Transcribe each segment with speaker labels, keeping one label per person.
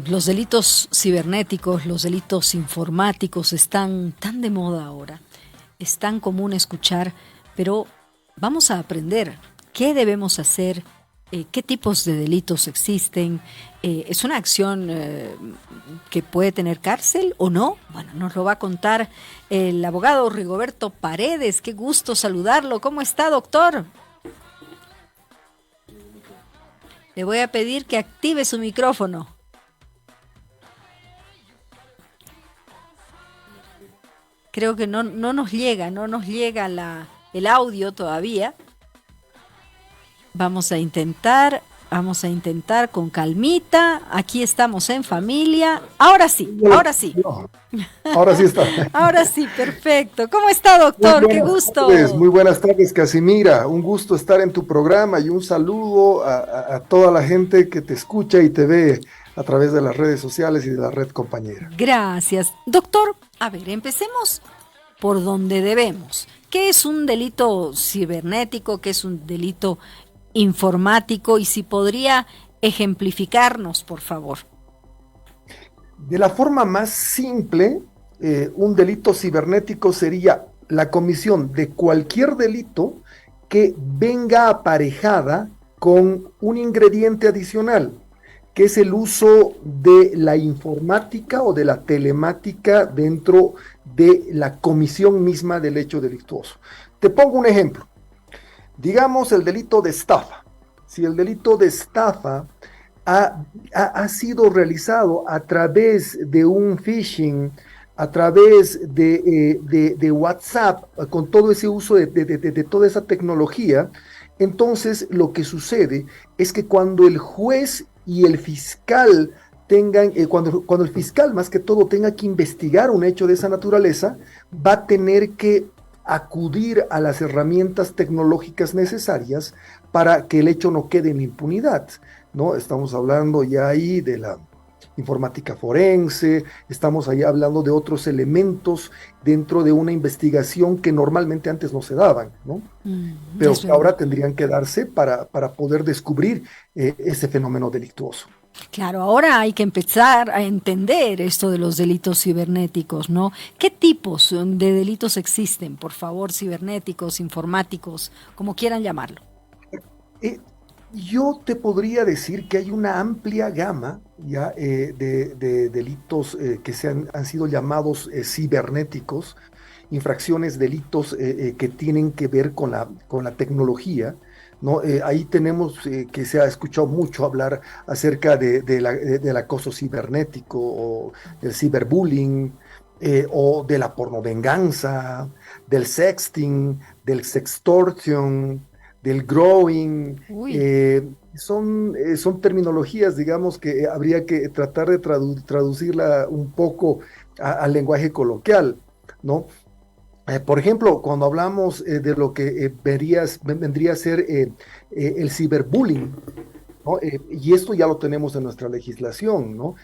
Speaker 1: Los delitos cibernéticos, los delitos informáticos están tan de moda ahora, es tan común escuchar, pero vamos a aprender qué debemos hacer, qué tipos de delitos existen. ¿Es una acción que puede tener cárcel o no? Bueno, nos lo va a contar el abogado Rigoberto Paredes. Qué gusto saludarlo. ¿Cómo está, doctor? Le voy a pedir que active su micrófono. Creo que no nos llega, el audio todavía. Vamos a intentar con calmita. Aquí estamos en familia. Ahora sí, ahora sí.
Speaker 2: No, ahora sí está.
Speaker 1: Ahora sí, perfecto. ¿Cómo está, doctor? Qué gusto.
Speaker 2: Muy buenas tardes, Casimira. Un gusto estar en tu programa y un saludo a toda la gente que te escucha y te ve a través de las redes sociales y de la red compañera.
Speaker 1: Gracias. Doctor, a ver, empecemos por donde debemos. ¿Qué es un delito cibernético? ¿Qué es un delito informático? Y si podría ejemplificarnos, por favor.
Speaker 2: De la forma más simple, un delito cibernético sería la comisión de cualquier delito que venga aparejada con un ingrediente adicional, que es el uso de la informática o de la telemática dentro de la comisión misma del hecho delictuoso. Te pongo un ejemplo. Digamos el delito de estafa. Si el delito de estafa ha sido realizado a través de un phishing, a través de WhatsApp, con todo ese uso de toda esa tecnología, entonces lo que sucede es que cuando el juez y el fiscal tengan, cuando el fiscal más que todo tenga que investigar un hecho de esa naturaleza, va a tener que acudir a las herramientas tecnológicas necesarias para que el hecho no quede en impunidad, ¿no? Estamos hablando ya ahí de la informática forense, estamos ahí hablando de otros elementos dentro de una investigación que normalmente antes no se daban, ¿no? Pero que ahora tendrían que darse para poder descubrir ese fenómeno delictuoso.
Speaker 1: Claro, ahora hay que empezar a entender esto de los delitos cibernéticos, ¿no? ¿Qué tipos de delitos existen, por favor, cibernéticos, informáticos, como quieran llamarlo?
Speaker 2: Yo te podría decir que hay una amplia gama ya de delitos que han sido llamados cibernéticos, infracciones, delitos que tienen que ver con la tecnología, ¿no? Ahí tenemos que se ha escuchado mucho hablar acerca del acoso cibernético o del ciberbullying, o de la pornovenganza, del sexting, del sextortion, del growing. Son terminologías, digamos, que habría que tratar de traducirla un poco al lenguaje coloquial, ¿no? Por ejemplo, cuando hablamos de lo que vendría a ser el ciberbullying, ¿no? Y esto ya lo tenemos en nuestra legislación, ¿no?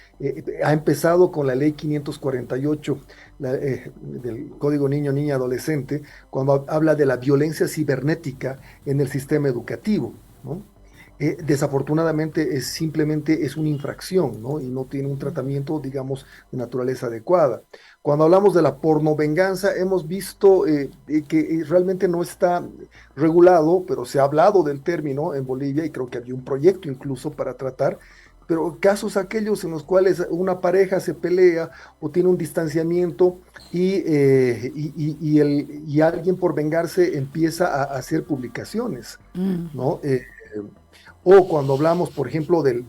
Speaker 2: Ha empezado con la ley 548 del Código Niño, Niña, Adolescente, cuando habla de la violencia cibernética en el sistema educativo, ¿no? Desafortunadamente simplemente es una infracción, ¿no? Y no tiene un tratamiento, digamos, de naturaleza adecuada. Cuando hablamos de la pornovenganza, hemos visto que realmente no está regulado, pero se ha hablado del término en Bolivia y creo que había un proyecto incluso para tratar, pero casos aquellos en los cuales una pareja se pelea o tiene un distanciamiento y alguien por vengarse empieza a hacer publicaciones, ¿no? O cuando hablamos, por ejemplo, del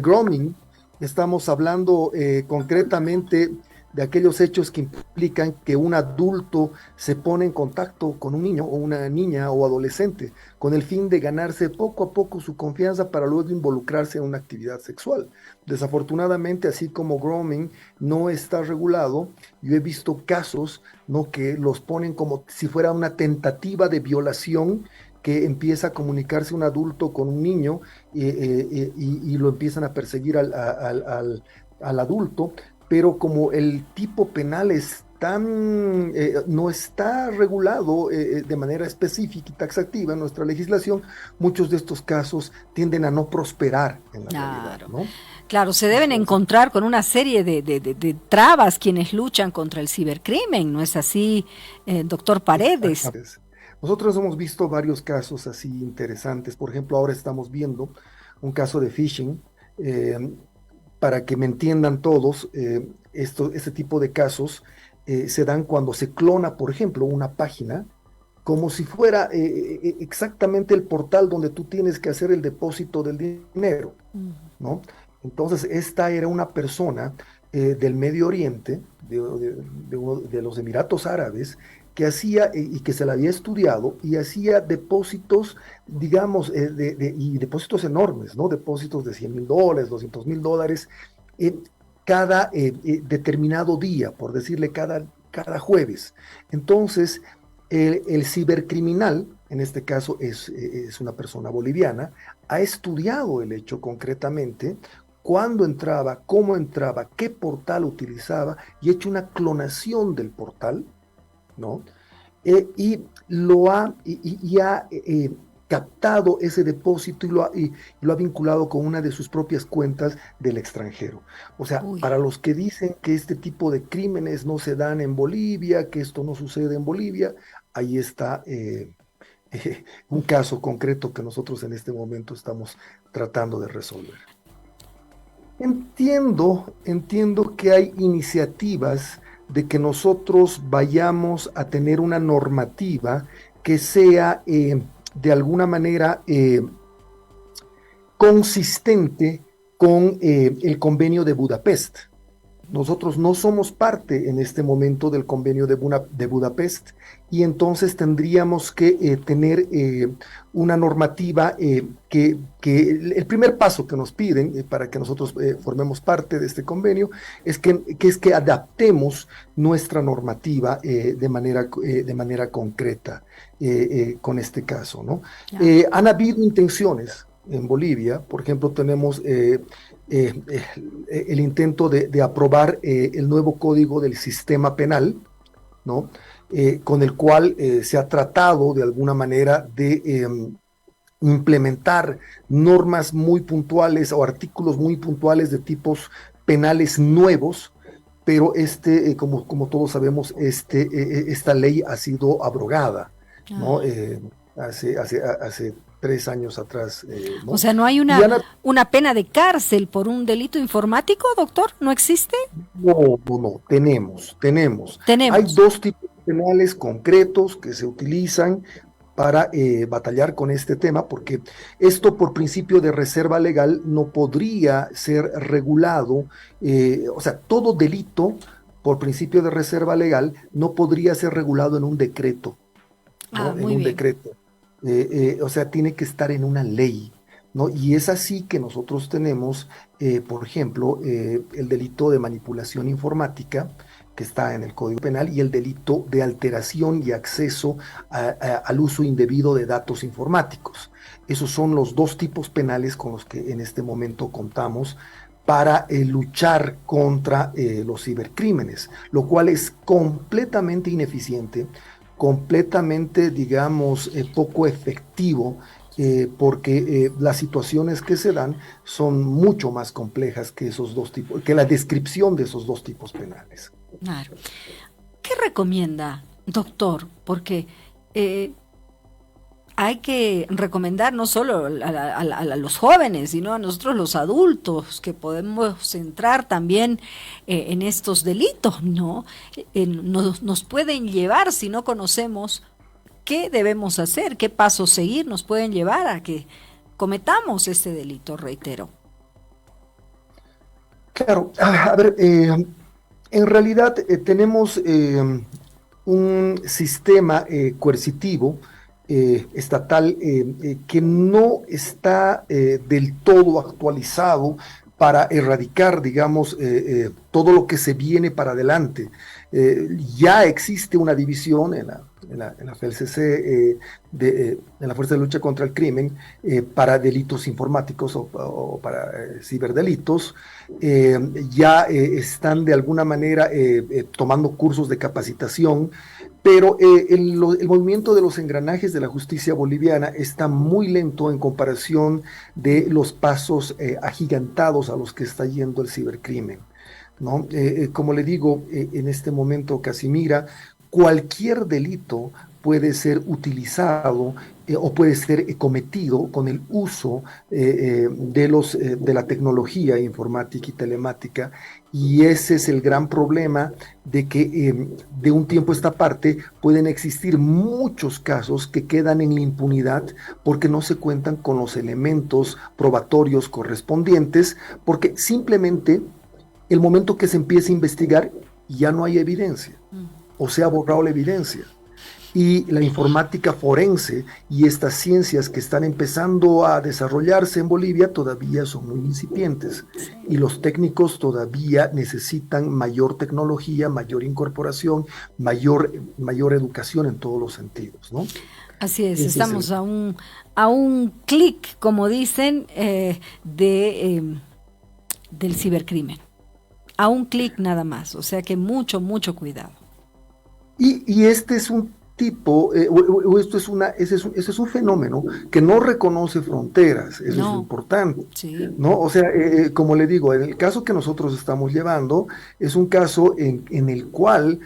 Speaker 2: grooming, estamos hablando concretamente de aquellos hechos que implican que un adulto se pone en contacto con un niño o una niña o adolescente con el fin de ganarse poco a poco su confianza para luego involucrarse en una actividad sexual. Desafortunadamente, así como grooming no está regulado, yo he visto casos, ¿no?, que los ponen como si fuera una tentativa de violación, que empieza a comunicarse un adulto con un niño y lo empiezan a perseguir al adulto, pero como el tipo penal es no está regulado de manera específica y taxativa en nuestra legislación, muchos de estos casos tienden a no prosperar en la realidad, ¿no?
Speaker 1: Claro, se deben encontrar con una serie de trabas quienes luchan contra el cibercrimen, ¿no es así, doctor Paredes?
Speaker 2: Nosotros hemos visto varios casos así interesantes. Por ejemplo, ahora estamos viendo un caso de phishing. Para que me entiendan todos, este tipo de casos se dan cuando se clona, por ejemplo, una página, como si fuera exactamente el portal donde tú tienes que hacer el depósito del dinero, ¿no? Entonces, esta era una persona del Medio Oriente, de los Emiratos Árabes, que hacía y que se la había estudiado y hacía depósitos, digamos, y depósitos enormes, ¿no? Depósitos de $100,000, $200,000, cada determinado día, por decirle cada jueves. Entonces, el cibercriminal, en este caso es una persona boliviana, ha estudiado el hecho concretamente, cuándo entraba, cómo entraba, qué portal utilizaba, y ha hecho una clonación del portal, ¿no? Y ha captado ese depósito y lo ha vinculado con una de sus propias cuentas del extranjero. O sea, para los que dicen que este tipo de crímenes no se dan en Bolivia, que esto no sucede en Bolivia, ahí está un caso concreto que nosotros en este momento estamos tratando de resolver. Entiendo que hay iniciativas de que nosotros vayamos a tener una normativa que sea de alguna manera consistente con el convenio de Budapest. Nosotros no somos parte en este momento del convenio de Budapest, y entonces tendríamos que tener una normativa que el primer paso que nos piden para que nosotros formemos parte de este convenio es que adaptemos nuestra normativa de manera concreta con este caso, ¿no? Han habido intenciones en Bolivia. Por ejemplo, tenemos el intento de aprobar el nuevo código del sistema penal, ¿no? Con el cual se ha tratado de alguna manera de implementar normas muy puntuales o artículos muy puntuales de tipos penales nuevos, pero como todos sabemos, esta ley ha sido abrogada, ¿no? Hace 3 años atrás. ¿No?
Speaker 1: O sea, ¿no hay una pena de cárcel por un delito informático, doctor? ¿No existe?
Speaker 2: No, tenemos. Hay 2 tipos penales concretos que se utilizan para batallar con este tema, porque esto por principio de reserva legal no podría ser regulado, o sea, todo delito por principio de reserva legal no podría ser regulado en un decreto, ¿no? En un decreto. O sea, tiene que estar en una ley, ¿no? Y es así que nosotros tenemos, por ejemplo, el delito de manipulación informática, que está en el Código Penal, y el delito de alteración y acceso al uso indebido de datos informáticos. Esos son los 2 tipos penales con los que en este momento contamos para luchar contra los cibercrímenes, lo cual es completamente ineficiente, completamente, digamos, poco efectivo, porque las situaciones que se dan son mucho más complejas que esos 2 tipos, que la descripción de esos 2 tipos penales.
Speaker 1: Claro. ¿Qué recomienda, doctor? Porque hay que recomendar no solo a los jóvenes, sino a nosotros los adultos, que podemos entrar también en estos delitos, ¿no? Nos pueden llevar, si no conocemos qué debemos hacer, qué pasos seguir, nos pueden llevar a que cometamos este delito, reitero.
Speaker 2: Claro, a ver, en realidad tenemos un sistema coercitivo estatal que no está del todo actualizado para erradicar, digamos, todo lo que se viene para adelante. Ya existe una división en en la FELCC, en la Fuerza de Lucha contra el Crimen, para delitos informáticos o para ciberdelitos, ya están de alguna manera tomando cursos de capacitación, pero el movimiento de los engranajes de la justicia boliviana está muy lento en comparación de los pasos agigantados a los que está yendo el cibercrimen, ¿no? Como le digo, en este momento, Casimira, cualquier delito puede ser utilizado o puede ser cometido con el uso de la tecnología informática y telemática, y ese es el gran problema de que de un tiempo a esta parte pueden existir muchos casos que quedan en la impunidad porque no se cuentan con los elementos probatorios correspondientes, porque simplemente el momento que se empieza a investigar ya no hay evidencia o se ha borrado la evidencia. Y la informática forense y estas ciencias que están empezando a desarrollarse en Bolivia todavía son muy incipientes, y los técnicos todavía necesitan mayor tecnología, mayor incorporación, mayor educación en todos los sentidos, ¿no?
Speaker 1: Así es, estamos a un clic, como dicen, del cibercrimen. A un clic nada más, o sea que mucho, mucho cuidado.
Speaker 2: Y este es un tipo, ese es un fenómeno que no reconoce fronteras, eso es lo importante,
Speaker 1: sí,
Speaker 2: ¿no? O sea, como le digo, en el caso que nosotros estamos llevando, es un caso en el cual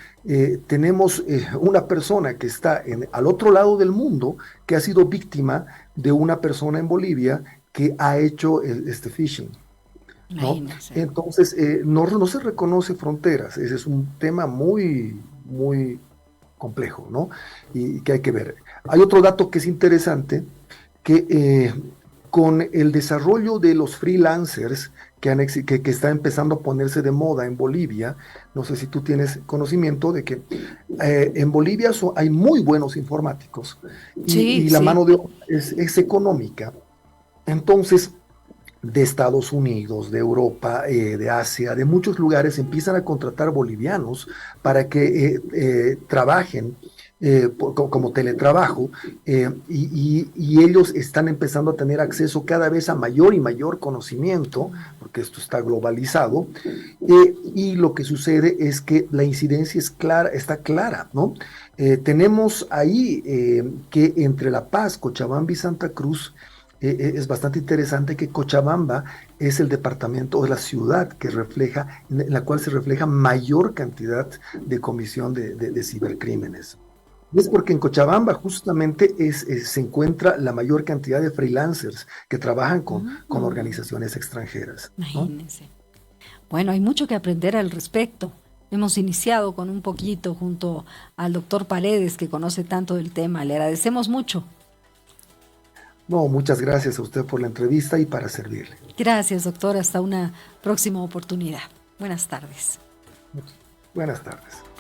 Speaker 2: tenemos una persona que está al otro lado del mundo, que ha sido víctima de una persona en Bolivia que ha hecho este phishing, ¿no? Entonces, no se reconoce fronteras, ese es un tema muy, muy complejo, ¿no? Y que hay que ver. Hay otro dato que es interesante, que con el desarrollo de los freelancers que está empezando a ponerse de moda en Bolivia, no sé si tú tienes conocimiento de que en Bolivia hay muy buenos informáticos y la mano de obra es económica. Entonces, de Estados Unidos, de Europa, de Asia, de muchos lugares empiezan a contratar bolivianos para que trabajen como teletrabajo, y ellos están empezando a tener acceso cada vez a mayor y mayor conocimiento, porque esto está globalizado, y lo que sucede es que la incidencia está clara, ¿no? Tenemos ahí que entre La Paz, Cochabamba y Santa Cruz, es bastante interesante que Cochabamba es el departamento o la ciudad en la cual se refleja mayor cantidad de comisión de cibercrímenes. Y es porque en Cochabamba justamente se encuentra la mayor cantidad de freelancers que trabajan con organizaciones extranjeras, ¿no?
Speaker 1: Imagínense. Bueno, hay mucho que aprender al respecto. Hemos iniciado con un poquito junto al doctor Paredes, que conoce tanto del tema. Le agradecemos mucho.
Speaker 2: No, muchas gracias a usted por la entrevista y para servirle.
Speaker 1: Gracias, doctor. Hasta una próxima oportunidad. Buenas tardes.
Speaker 2: Buenas tardes.